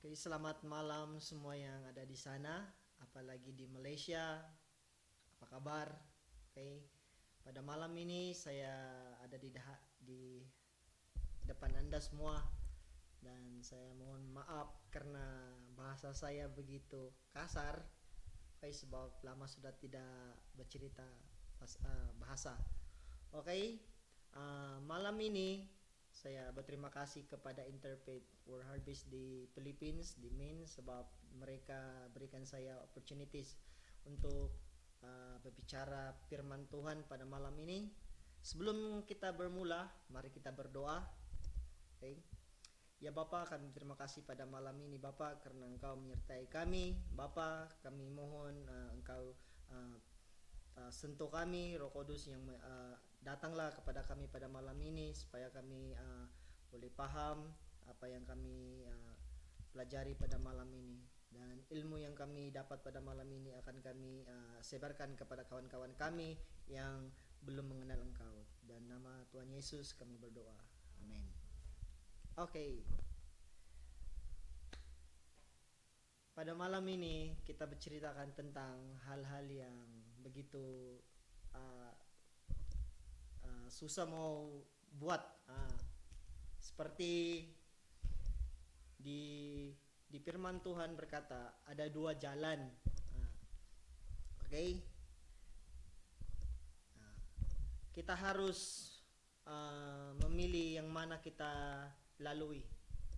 Oke, selamat malam semua yang ada di sana, apalagi di Malaysia. Apa kabar? Oke, pada malam ini saya ada di depan Anda semua dan saya mohon maaf karena bahasa saya begitu kasar. Oke, sebab lama sudah tidak bercerita bahasa. Oke, malam ini saya berterima kasih kepada Interfaith World Harvest di Philippines, di Maine, sebab mereka berikan saya opportunities untuk berbicara firman Tuhan pada malam ini. Sebelum kita bermula, mari kita berdoa. Okay. Ya Bapa, kami terima kasih pada malam ini Bapa karena Engkau menyertai kami. Bapa, kami mohon Engkau sentuh kami, Roh Kudus yang datanglah kepada kami pada malam ini supaya kami boleh paham apa yang kami pelajari pada malam ini, dan ilmu yang kami dapat pada malam ini akan kami sebarkan kepada kawan-kawan kami yang belum mengenal Engkau. Dan nama Tuhan Yesus kami berdoa. Amin. Oke. Pada malam ini kita berceritakan tentang hal-hal yang begitu susah mau buat, seperti di firman Tuhan berkata ada dua jalan. Oke. Kita harus memilih yang mana kita lalui.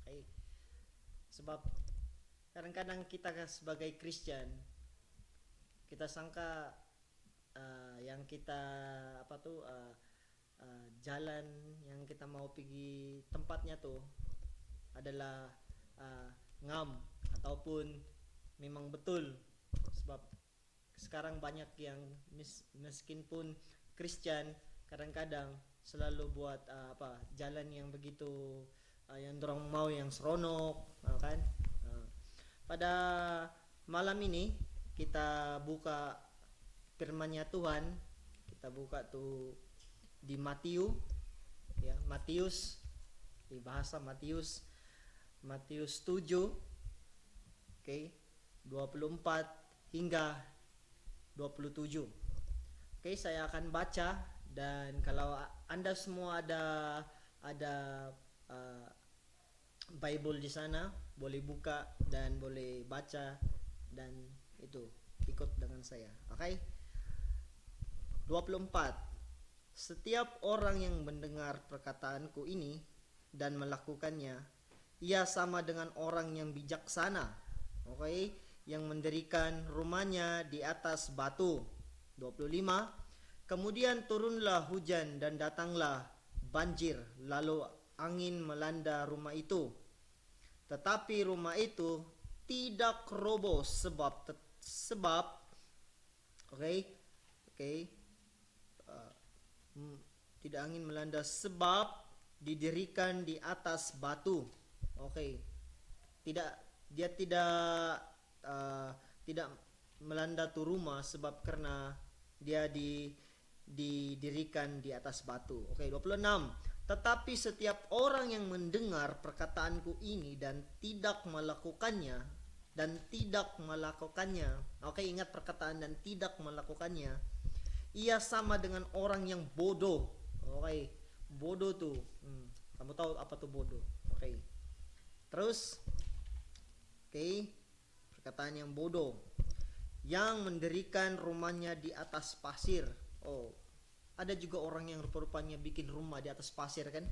Okay. Sebab kadang-kadang kita sebagai Kristen kita sangka yang kita jalan yang kita mau pergi tempatnya tuh adalah ngam ataupun memang betul. Sebab sekarang banyak yang miskin pun Kristen kadang-kadang selalu buat jalan yang begitu yang dorong mau yang seronok, kan. Pada malam ini kita buka firman-Nya Tuhan. Kita buka tuh di Matius, ya, Matius, di bahasa Matius 7, oke, 24 hingga 27. Oke, saya akan baca, dan kalau Anda semua ada Bible di sana, boleh buka dan boleh baca dan itu ikut dengan saya. Oke. 24. Setiap orang yang mendengar perkataanku ini dan melakukannya, ia sama dengan orang yang bijaksana, oke, yang mendirikan rumahnya di atas batu. 25. Kemudian turunlah hujan dan datanglah banjir, lalu angin melanda rumah itu. Tetapi rumah itu tidak roboh sebab tidak angin melanda sebab didirikan di atas batu. Dia tidak melanda tu rumah sebab karena dia didirikan di atas batu. 26. Tetapi setiap orang yang mendengar perkataanku ini dan tidak melakukannya, ingat perkataan dan tidak melakukannya, ia sama dengan orang yang bodoh. Bodoh tuh, kamu tahu apa tuh bodoh? Terus, perkataan yang bodoh, yang mendirikan rumahnya di atas pasir. Ada juga orang yang rupa-rupanya bikin rumah di atas pasir, kan?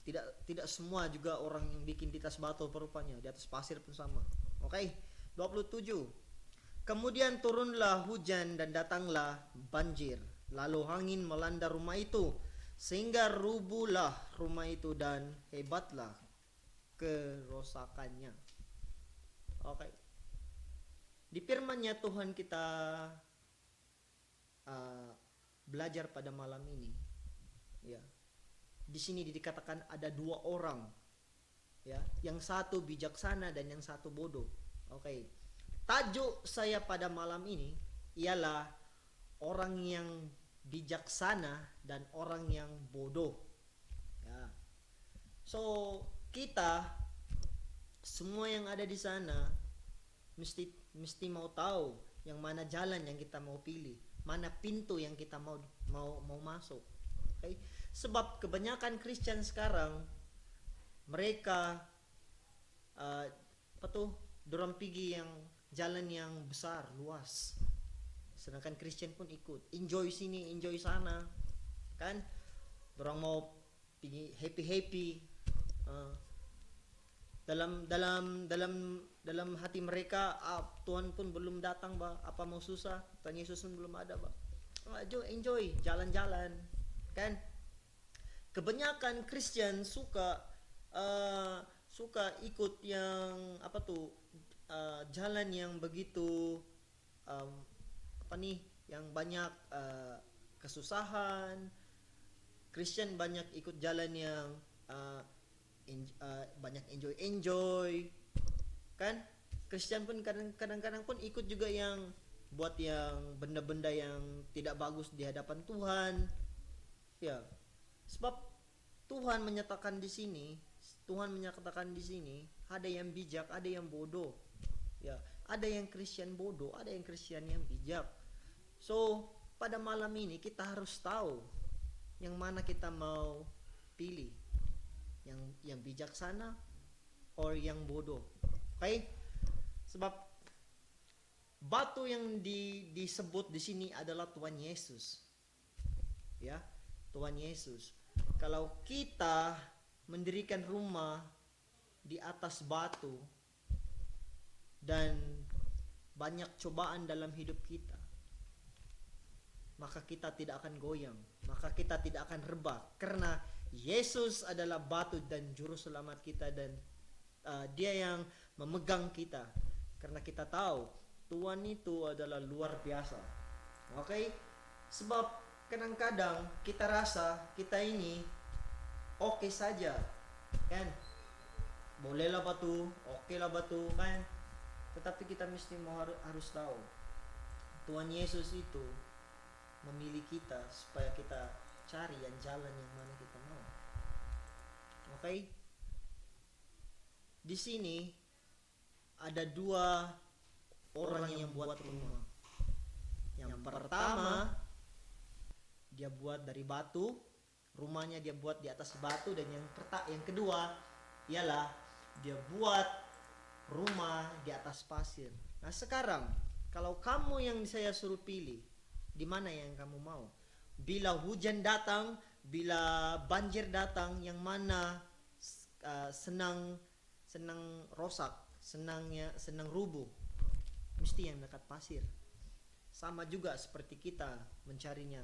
Tidak semua juga orang yang bikin di atas batu, rupanya di atas pasir pun sama. 27. Kemudian turunlah hujan dan datanglah banjir, lalu angin melanda rumah itu, sehingga rubuhlah rumah itu dan hebatlah kerosakannya. Di firman-Nya Tuhan kita belajar pada malam ini, ya. Di sini dikatakan ada dua orang, ya, yang satu bijaksana dan yang satu bodoh. Tajuk saya pada malam ini ialah orang yang bijaksana dan orang yang bodoh, ya. So kita semua yang ada di sana mesti mesti mau tahu yang mana jalan yang kita mau pilih, mana pintu yang kita mau masuk. Okay? Sebab kebanyakan Kristen sekarang mereka apa tuh dorang pergi yang jalan yang besar luas, sedangkan Kristen pun ikut enjoy sini enjoy sana kan, dorang mau pergi happy happy, dalam hati mereka, Tuhan pun belum datang ba, apa mau susah, Tuhan Yesus pun belum ada ba, enjoy jalan-jalan kan. Kebanyakan Kristen suka ikut yang apa tuh jalan yang begitu apa nih yang banyak kesusahan. Kristen banyak ikut jalan yang banyak enjoy kan. Kristen pun kadang-kadang pun ikut juga yang buat yang benda-benda yang tidak bagus di hadapan Tuhan ya. Sebab Tuhan menyatakan di sini ada yang bijak, ada yang bodoh ya, ada yang Kristen bodoh, ada yang Kristen yang bijak. So pada malam ini kita harus tahu yang mana kita mau pilih, yang bijaksana or yang bodoh. Okay? Sebab batu yang disebut di sini adalah Tuhan Yesus. Ya, Tuhan Yesus. Kalau kita mendirikan rumah di atas batu dan banyak cobaan dalam hidup kita, maka kita tidak akan goyang, maka kita tidak akan rebah, karena Yesus adalah batu dan juru selamat kita, dan Dia yang memegang kita, karena kita tahu Tuhan itu adalah luar biasa. Okay? Sebab kadang-kadang kita rasa kita ini oke saja kan, bolehlah batu, oke lah batu kan, tetapi kita mesti harus tahu Tuhan Yesus itu memilih kita supaya kita cari yang jalan yang mana kita mau. Okay? Di sini ada dua orang yang buat rumah. Yang pertama dia buat dari batu, rumahnya dia buat di atas batu, dan yang kedua ialah dia buat rumah di atas pasir. Nah sekarang kalau kamu yang saya suruh pilih, di mana yang kamu mau? Bila hujan datang, bila banjir datang, yang mana senang rosak, senang rubuh? Mesti yang dekat pasir. Sama juga seperti kita mencarinya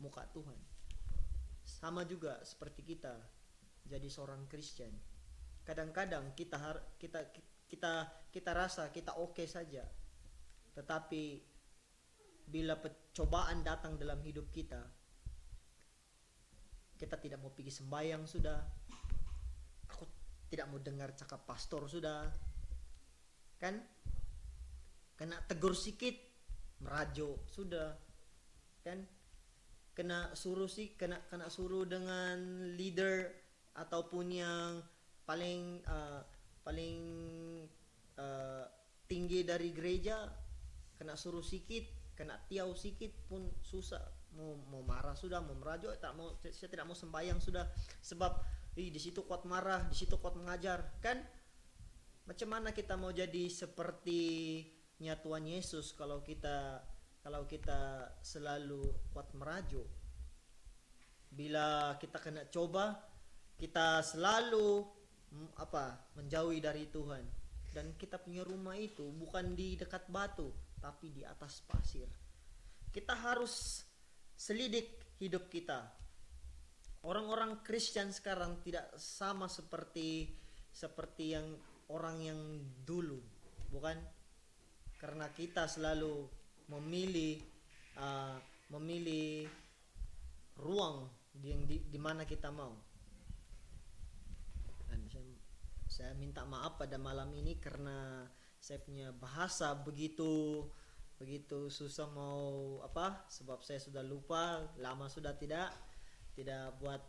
muka Tuhan. Sama juga seperti kita jadi seorang Kristen. Kadang-kadang kita rasa kita oke saja, tetapi bila cobaan datang dalam hidup kita tidak mau pergi sembahyang sudah, aku tidak mau dengar cakap pastor sudah kan, kena tegur sikit merajo sudah kan, kena suruh dengan leader ataupun yang paling tinggi dari gereja, kena suruh sikit, kena tiau sikit pun susah, mau marah sudah, mau merajuk, saya tidak mau sembahyang sudah, sebab di situ kuat marah, di situ kuat mengajar kan. Macam mana kita mau jadi sepertinya Tuhan Yesus kalau kita selalu kuat merajuk? Bila kita kena coba, kita selalu menjauhi dari Tuhan, dan kita punya rumah itu bukan di dekat batu tapi di atas pasir. Kita harus selidik hidup kita. Orang-orang Kristen sekarang tidak sama seperti yang orang yang dulu, bukan? Karena kita selalu memilih ruang di mana kita mau. Dan saya minta maaf pada malam ini karena saya punya bahasa begitu susah mau sebab saya sudah lupa, lama sudah tidak buat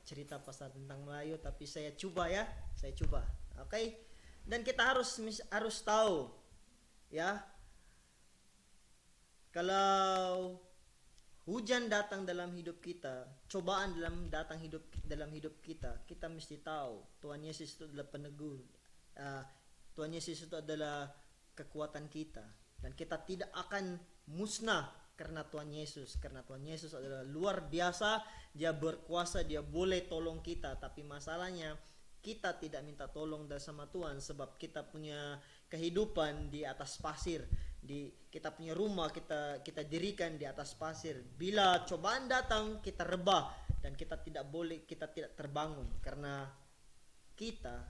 cerita pasal tentang Melayu, tapi saya coba. Okay? Dan kita harus tahu, ya, kalau hujan datang dalam hidup kita, cobaan dalam hidup kita, kita mesti tahu Tuhan Yesus itu adalah peneguh. Tuhan Yesus itu adalah kekuatan kita, dan kita tidak akan musnah karena Tuhan Yesus. Karena Tuhan Yesus adalah luar biasa, Dia berkuasa, Dia boleh tolong kita. Tapi masalahnya kita tidak minta tolong dari sama Tuhan, sebab kita punya kehidupan di atas pasir. Kita punya rumah kita dirikan di atas pasir. Bila cobaan datang, kita rebah, dan kita tidak terbangun karena kita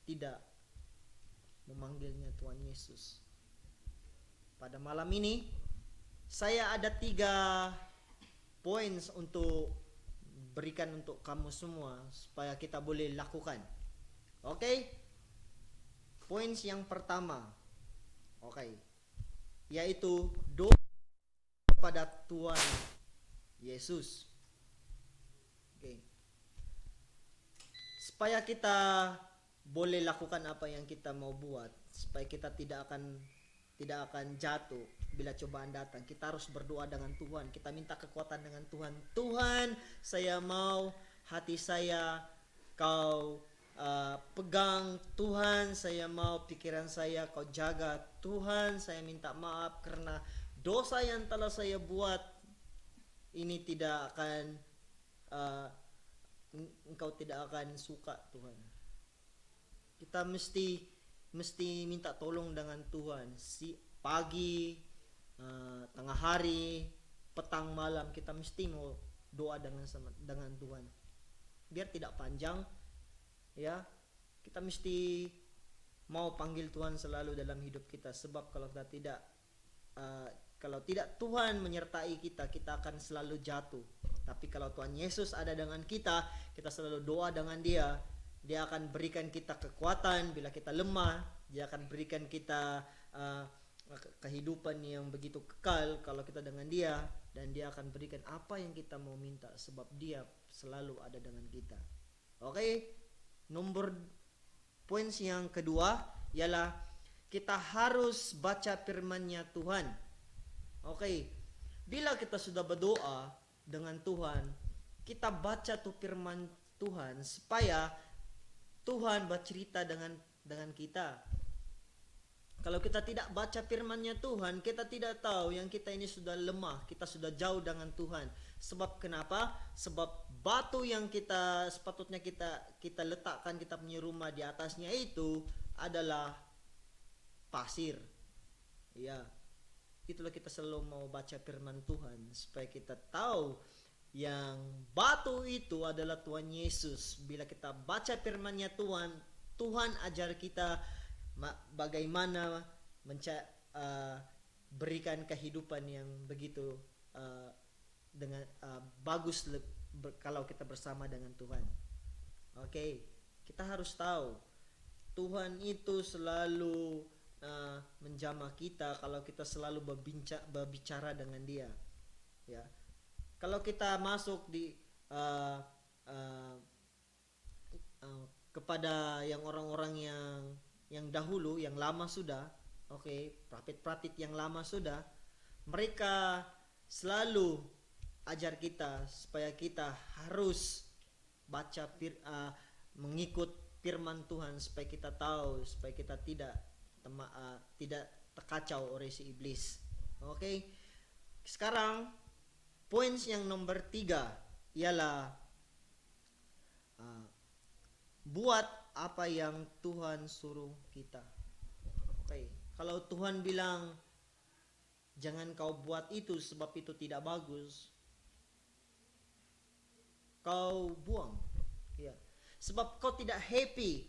tidak memanggilnya Tuhan Yesus. Pada malam ini saya ada 3 points untuk berikan untuk kamu semua supaya kita boleh lakukan. Oke? Points yang pertama, yaitu doa kepada Tuhan Yesus. Supaya kita boleh lakukan apa yang kita mau buat, supaya kita tidak akan jatuh bila cobaan datang. Kita harus berdoa dengan Tuhan. Kita minta kekuatan dengan Tuhan. Tuhan, saya mau hati saya Kau pegang. Tuhan, saya mau pikiran saya Kau jaga. Tuhan, saya minta maaf karena dosa yang telah saya buat ini tidak akan Engkau tidak akan suka, Tuhan. Kita mesti minta tolong dengan Tuhan. Pagi, tengah hari, petang, malam, kita mesti mau doa dengan Tuhan. Biar tidak panjang, ya, kita mesti mau panggil Tuhan selalu dalam hidup kita. Sebab kalau tidak Tuhan menyertai kita akan selalu jatuh. Tapi kalau Tuhan Yesus ada dengan kita selalu doa dengan Dia akan berikan kita kekuatan bila kita lemah. Dia akan berikan kita kehidupan yang begitu kekal kalau kita dengan Dia, dan Dia akan berikan apa yang kita mau minta, sebab Dia selalu ada dengan kita. Poin yang kedua ialah kita harus baca firman-Nya Tuhan. Bila kita sudah berdoa dengan Tuhan, kita baca tuh firman Tuhan supaya Tuhan bercerita dengan kita. Kalau kita tidak baca firman-Nya Tuhan, kita tidak tahu yang kita ini sudah lemah, kita sudah jauh dengan Tuhan. Sebab kenapa? Sebab batu yang sepatutnya kita letakkan kita punya rumah di atasnya itu adalah pasir. Ya. Itulah kita selalu mau baca firman Tuhan supaya kita tahu yang batu itu adalah Tuhan Yesus. Bila kita baca firman-Nya Tuhan ajar kita bagaimana berikan kehidupan yang begitu bagus kalau kita bersama dengan Tuhan. Kita harus tahu Tuhan itu selalu menjamah kita kalau kita selalu berbicara dengan Dia. Ya. Kalau kita masuk kepada yang orang-orang yang dahulu, yang lama sudah, prophet-prophet yang lama sudah, mereka selalu ajar kita supaya kita harus baca mengikut firman Tuhan supaya kita tahu, supaya kita tidak terkacau oleh si iblis. Sekarang points yang nomor 3 ialah buat apa yang Tuhan suruh kita. Kalau Tuhan bilang jangan kau buat itu sebab itu tidak bagus, kau buang. Ya. Sebab kau tidak happy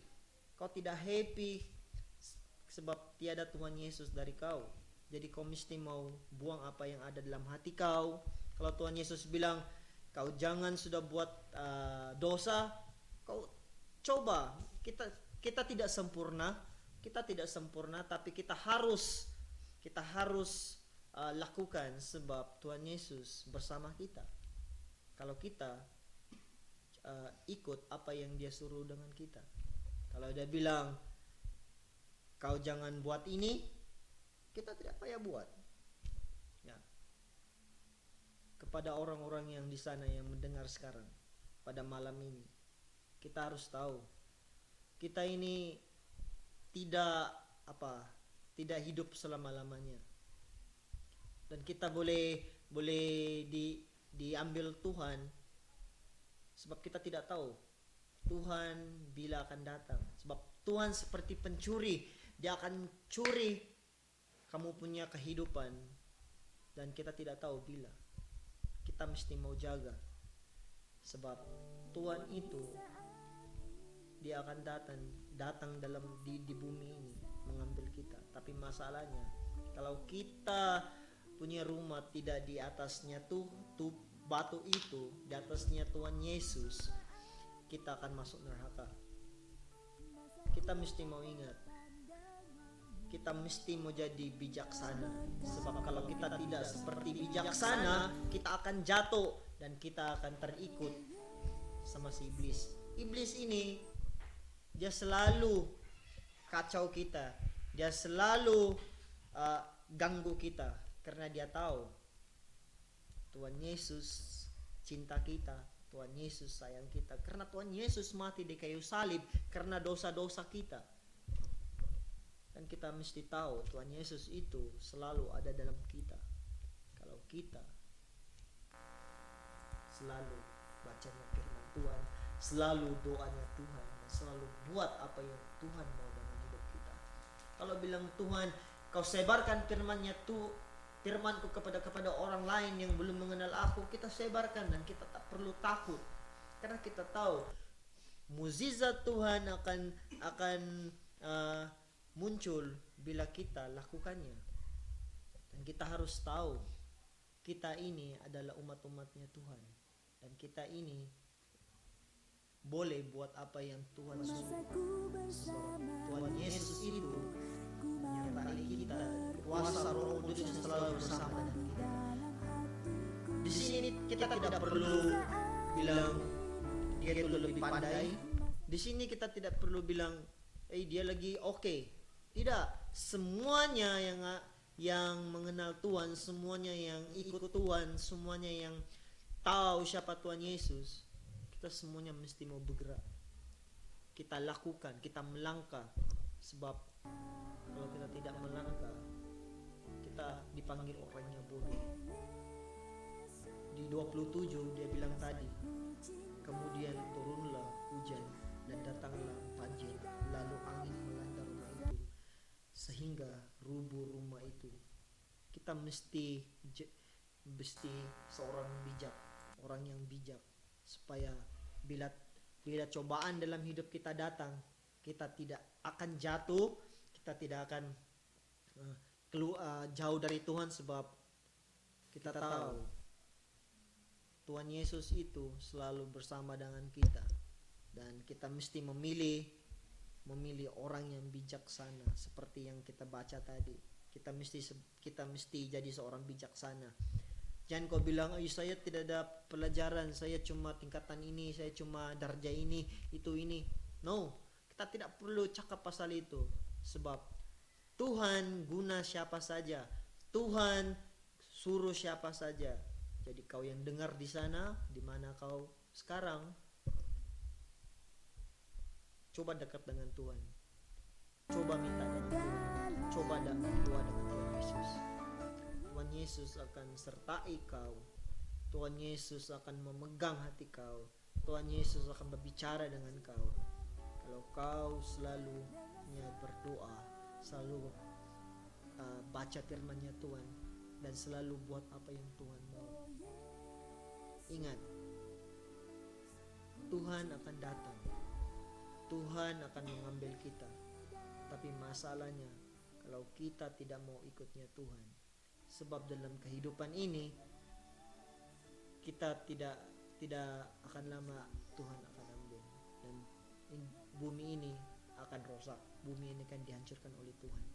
sebab tiada Tuhan Yesus dari kau. Jadi kau mesti mau buang apa yang ada dalam hati kau. Kalau Tuhan Yesus bilang kau jangan sudah buat dosa, kau coba. Kita tidak sempurna, tapi kita harus lakukan sebab Tuhan Yesus bersama kita. Kalau kita ikut apa yang dia suruh dengan kita. Kalau dia bilang kau jangan buat ini, kita tidak payah buat. Ya. Kepada orang-orang yang di sana yang mendengar sekarang pada malam ini, kita harus tahu kita ini tidak hidup selama-lamanya, dan kita boleh diambil Tuhan sebab kita tidak tahu Tuhan bila akan datang. Sebab Tuhan seperti pencuri, dia akan curi kamu punya kehidupan, dan kita tidak tahu bila. Kita mesti mau jaga, sebab Tuhan itu dia akan datang dalam di bumi ini mengambil kita. Tapi masalahnya, kalau kita punya rumah tidak di atasnya tuh batu itu, di atasnya Tuhan Yesus, kita akan masuk neraka. Kita mesti mau ingat, kita mesti mau jadi bijaksana. Sebab kalau kita tidak seperti bijaksana, kita akan jatuh dan kita akan terikut sama si iblis. Iblis ini dia selalu kacau kita, dia selalu ganggu kita, karena dia tahu Tuhan Yesus cinta kita, Tuhan Yesus sayang kita, karena Tuhan Yesus mati di kayu salib karena dosa-dosa kita. Dan kita mesti tahu Tuhan Yesus itu selalu ada dalam kita. Kalau kita selalu bacanya firman Tuhan, selalu doanya Tuhan, dan selalu buat apa yang Tuhan mau dalam hidup kita. Kalau bilang Tuhan, kau sebarkan firmanku kepada orang lain yang belum mengenal aku, kita sebarkan dan kita tak perlu takut, karena kita tahu mukjizat Tuhan akan muncul bila kita lakukannya. Dan kita harus tahu kita ini adalah umat-umatnya Tuhan, dan kita ini boleh buat apa yang Tuhan suruh. Tuhan Yesus itu menyertai kita, kuasa Roh Kudus yang selalu bersama dengan kita. Di sini kita tidak perlu bilang dia itu lebih pandai. Di sini kita tidak perlu bilang dia lagi oke. Tidak, semuanya yang mengenal Tuhan, semuanya yang ikut Tuhan, semuanya yang tahu siapa Tuhan Yesus, kita semuanya mesti mau bergerak. Kita lakukan, kita melangkah. Sebab kalau kita tidak melangkah, kita dipanggil orangnya bodoh. Di 27 dia bilang tadi, kemudian turunlah hujan dan datanglah banjir, lalu angin melanda rumah itu sehingga rubuh rumah itu. Kita mesti seorang bijak, orang yang bijak, supaya bila cobaan dalam hidup kita datang, kita tidak akan jatuh, kita tidak akan jauh dari Tuhan. Sebab kita tahu Tuhan Yesus itu selalu bersama dengan kita, dan kita mesti memilih orang yang bijaksana, seperti yang kita baca tadi. Kita mesti jadi seorang bijaksana. Jangan kau bilang, saya tidak ada pelajaran, saya cuma tingkatan ini, saya cuma darjah ini, itu ini. No, kita tidak perlu cakap pasal itu. Sebab Tuhan guna siapa saja, Tuhan suruh siapa saja. Jadi kau yang dengar di sana, di mana kau sekarang, coba dekat dengan Tuhan, coba minta dengan Tuhan, coba doa dengan Tuhan Yesus. Tuhan Yesus akan sertai kau, Tuhan Yesus akan memegang hati kau, Tuhan Yesus akan berbicara dengan kau. Kalau kau selalu berdoa, selalu baca firman-Nya Tuhan, dan selalu buat apa yang Tuhan mau. Ingat, Tuhan akan datang, Tuhan akan mengambil kita. Tapi masalahnya, kalau kita tidak mau ikutnya Tuhan. Sebab dalam kehidupan ini, kita tidak akan lama Tuhan akan ambil, dan bumi ini akan rosak, bumi ini akan dihancurkan oleh Tuhan.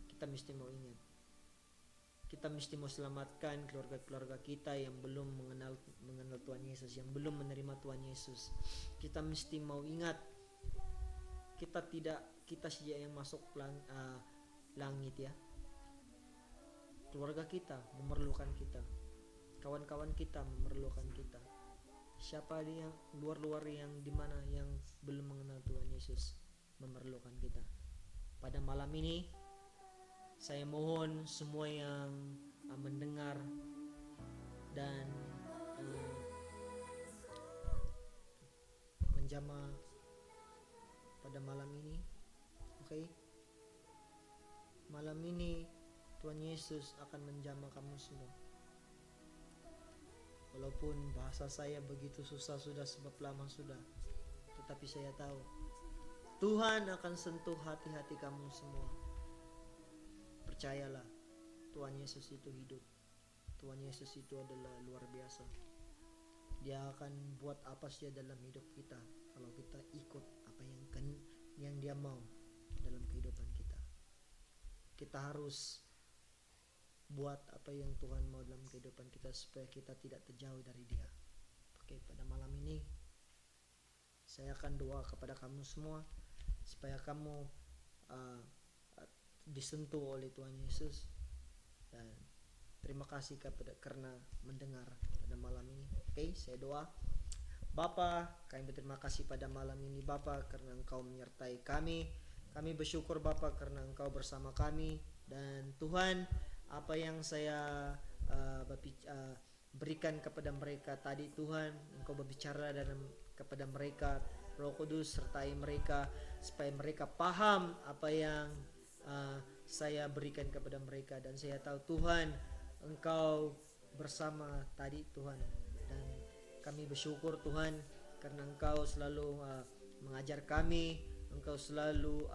Kita mesti mau ingat, Kita mesti mau selamatkan keluarga-keluarga kita yang belum mengenal Tuhan Yesus, yang belum menerima Tuhan Yesus. Kita mesti mau ingat, kita saja yang masuk langit ya. Keluarga kita memerlukan kita, kawan-kawan kita memerlukan kita. Siapa yang luar-luar yang dimana yang belum mengenal Tuhan Yesus memerlukan kita. Pada malam ini saya mohon semua yang mendengar dan menjamah pada malam ini, oke? Malam ini Tuhan Yesus akan menjamah kamu semua. Walaupun bahasa saya begitu susah sudah sebab lama sudah, tetapi saya tahu Tuhan akan sentuh hati-hati kamu semua. Percayalah, Tuhan Yesus itu hidup. Tuhan Yesus itu adalah luar biasa. Dia akan buat apa saja dalam hidup kita kalau kita ikut apa yang Dia mau dalam kehidupan kita. Kita harus buat apa yang Tuhan mau dalam kehidupan kita supaya kita tidak terjauh dari Dia. Oke, pada malam ini saya akan doa kepada kamu semua supaya kamu disentuh oleh Tuhan Yesus, dan terima kasih karena mendengar pada malam ini. Oke, saya doa. Bapa, kami berterima kasih pada malam ini Bapa karena Engkau menyertai kami. Kami bersyukur Bapa karena Engkau bersama kami, dan Tuhan, apa yang saya berikan kepada mereka tadi Tuhan, Engkau berbicara kepada mereka. Roh Kudus sertai mereka supaya mereka paham apa yang saya berikan kepada mereka, dan saya tahu Tuhan Engkau bersama tadi Tuhan, dan kami bersyukur Tuhan karena Engkau selalu mengajar kami, Engkau selalu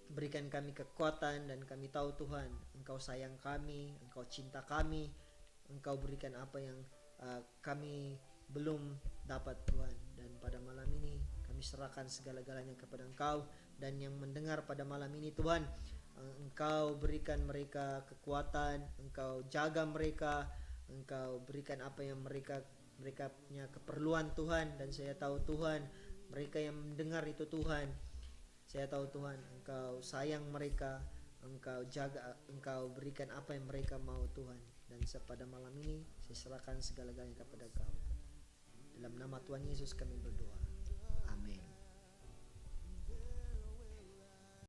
berikan kami kekuatan, dan kami tahu Tuhan Engkau sayang kami, Engkau cinta kami, Engkau berikan apa yang kami belum dapat Tuhan. Dan pada malam ini kami serahkan segala-galanya kepada Engkau, dan yang mendengar pada malam ini Tuhan, Engkau berikan mereka kekuatan, Engkau jaga mereka, Engkau berikan apa yang mereka punya keperluan Tuhan. Dan saya tahu Tuhan, mereka yang mendengar itu Tuhan, saya tahu Tuhan Engkau sayang mereka, Engkau jaga, Engkau berikan apa yang mereka mau Tuhan. Dan pada malam ini saya serahkan segala-galanya kepada Engkau. Dalam nama Tuhan Yesus kami berdoa.